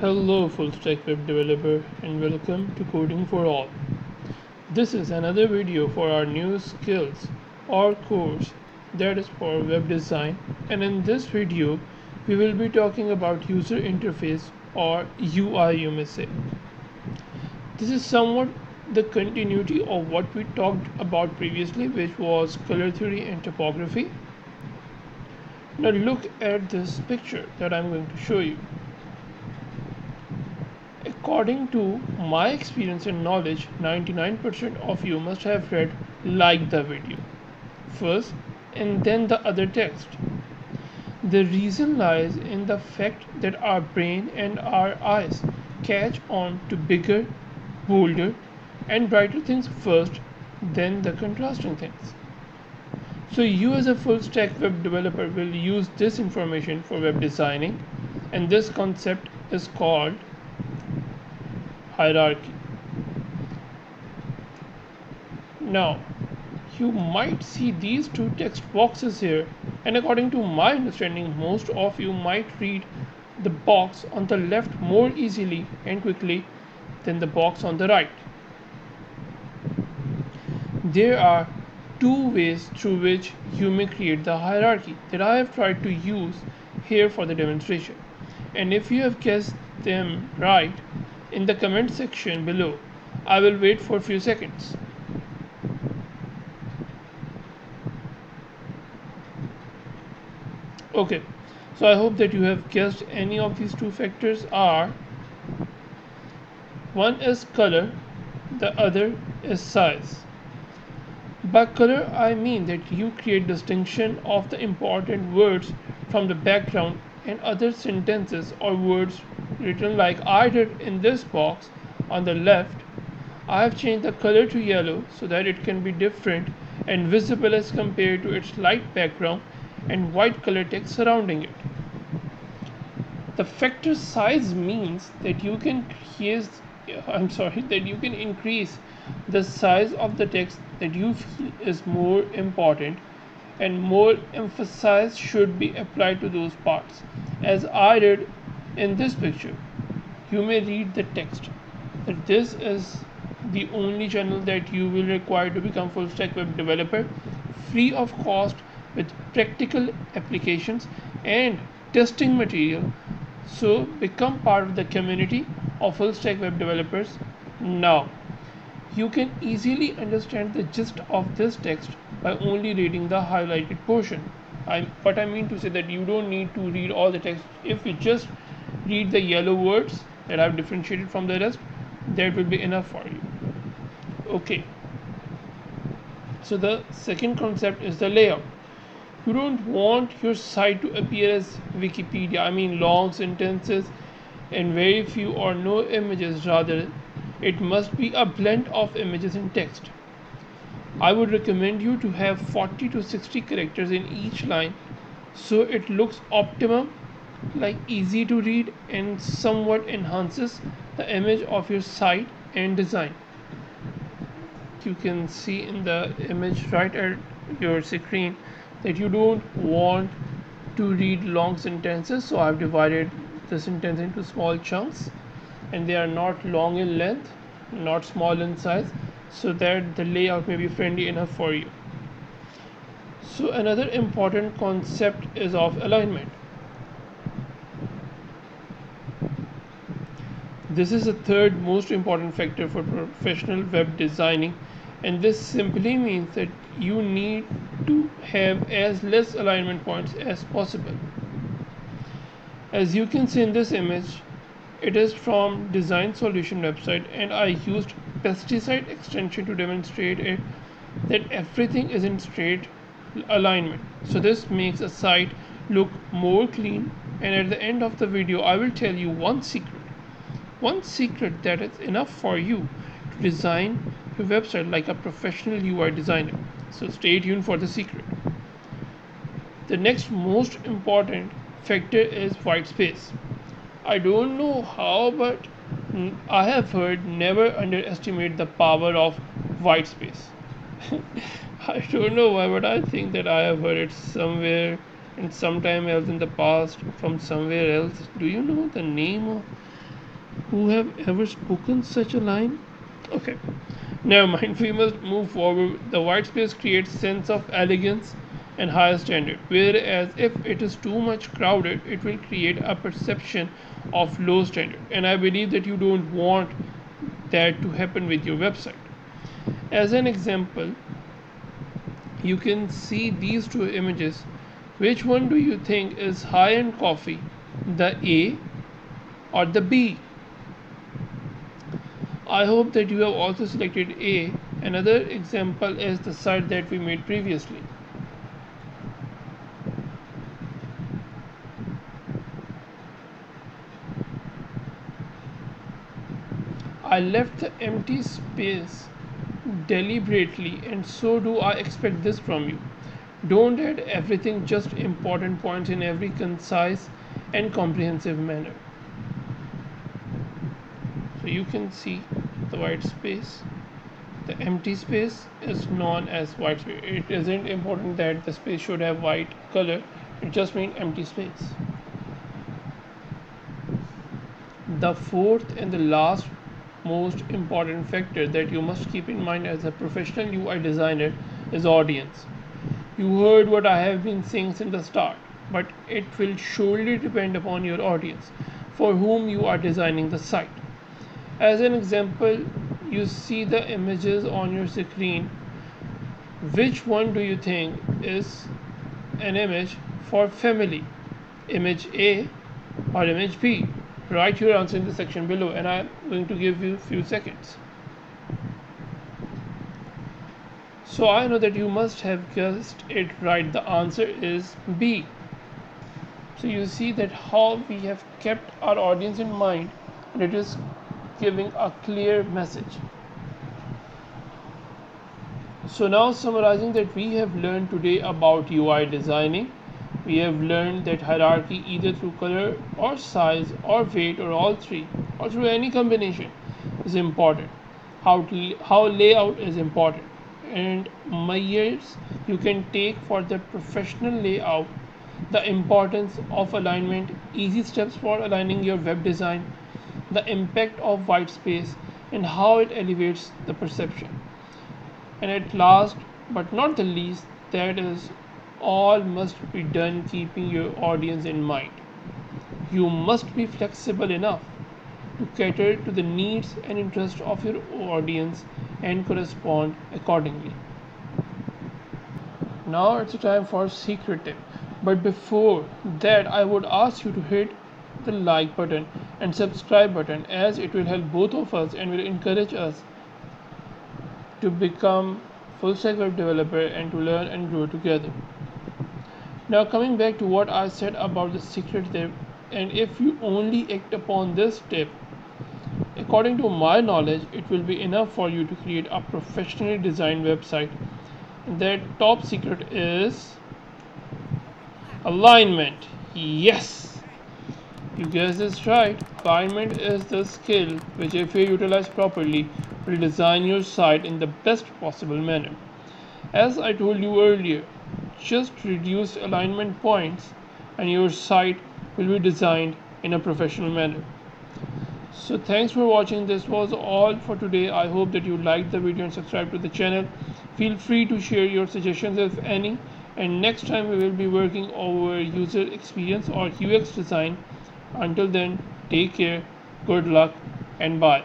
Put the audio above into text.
Hello full stack web developer and welcome to Coding for All. This is another video for our new skills or course that is for web design, and in this video we will be talking about user interface or UI you may say. This is somewhat the continuity of what we talked about previously, which was color theory and typography. Now look at this picture that I'm going to show you. According to my experience and knowledge, 99% of you must have read like the video first and then the other text. The reason lies in the fact that our brain and our eyes catch on to bigger, bolder and brighter things first, then the contrasting things. So you as a full stack web developer will use this information for web designing, and this concept is called hierarchy. Now you might see these two text boxes here, and according to my understanding most of you might read the box on the left more easily and quickly than the box on the right. There are two ways through which you may create the hierarchy that I have tried to use here for the demonstration, and if you have guessed them right, in the comment section below I will wait for a few seconds. Okay, so I hope that you have guessed any of these two factors are: one is color, the other is size. By color I mean that you create distinction of the important words from the background and other sentences or words written like I did in this box on the left. I have changed the color to yellow so that it can be different and visible as compared to its light background and white color text surrounding it. The factor size means that you can increase the size of the text that you feel is more important, and more emphasis should be applied to those parts, as I did in this picture. You may read the text that this is the only channel that you will require to become full stack web developer, free of cost, with practical applications and testing material. So become part of the community of full stack web developers now. You can easily understand the gist of this text by only reading the highlighted portion. But I mean to say that you don't need to read all the text. If you just read the yellow words that I've differentiated from the rest, that will be enough for you. Okay, so the second concept is the layout. You don't want your site to appear as Wikipedia, I mean long sentences and very few or no images. Rather, it must be a blend of images and text. I would recommend you to have 40 to 60 characters in each line so it looks optimum, like easy to read, and somewhat enhances the image of your site and design. You can see in the image right at your screen that you don't want to read long sentences, so I've divided the sentence into small chunks, and they are not long in length, not small in size, so that the layout may be friendly enough for you. So another important concept is of alignment. This is the third most important factor for professional web designing, and this simply means that you need to have as less alignment points as possible. As you can see in this image, it is from Design Solution website, and I used pesticide extension to demonstrate it that everything is in straight alignment. So this makes a site look more clean, and at the end of the video I will tell you one secret that is enough for you to design your website like a professional UI designer. So stay tuned for the secret. The next most important factor is white space. I don't know how, but I have heard never underestimate the power of white space. I don't know why, but I think that I have heard it somewhere and sometime else in the past from somewhere else. Do you know the name of Who have ever spoken such a line? Okay, never mind. We must move forward. The white space creates sense of elegance and higher standard, whereas if it is too much crowded, it will create a perception of low standard. And I believe that you don't want that to happen with your website. As an example, you can see these two images. Which one do you think is high-end coffee, the A or the B? I hope that you have also selected A. Another example is the site that we made previously. I left the empty space deliberately, and so do I expect this from you. Don't add everything, just important points in every concise and comprehensive manner. So you can see the white space. The empty space is known as white space. It isn't important that the space should have white color, it just means empty space. The fourth and the last most important factor that you must keep in mind as a professional UI designer is audience. You heard what I have been saying since the start, but it will surely depend upon your audience for whom you are designing the site. As an example, you see the images on your screen. Which one do you think is an image for family? Image A or image B? Write your answer in the section below, and I'm going to give you a few seconds. So I know that you must have guessed it right. The answer is B. So you see that how we have kept our audience in mind, and it is giving a clear message. So now summarizing that we have learned today about UI designing. We have learned that hierarchy either through color or size or weight or all three or through any combination is important. How layout is important, and measures you can take for the professional layout, the importance of alignment, easy steps for aligning your web design, the impact of white space, and how it elevates the perception. And at last but not the least, that is all must be done keeping your audience in mind. You must be flexible enough to cater to the needs and interests of your audience and correspond accordingly. Now it's time for secret tip. But before that, I would ask you to hit the like button and subscribe button, as it will help both of us and will encourage us to become full stack web developer and to learn and grow together. Now coming back to what I said about the secret tip, and if you only act upon this tip, according to my knowledge, it will be enough for you to create a professionally designed website. That top secret is alignment. Yes, you guessed this right. Alignment is the skill which, if you utilize properly, will design your site in the best possible manner. As I told you earlier, just reduce alignment points and your site will be designed in a professional manner. So thanks for watching. This was all for today. I hope that you liked the video and subscribe to the channel. Feel free to share your suggestions if any, and next time we will be working over user experience or UX design. Until then, take care, good luck, and bye.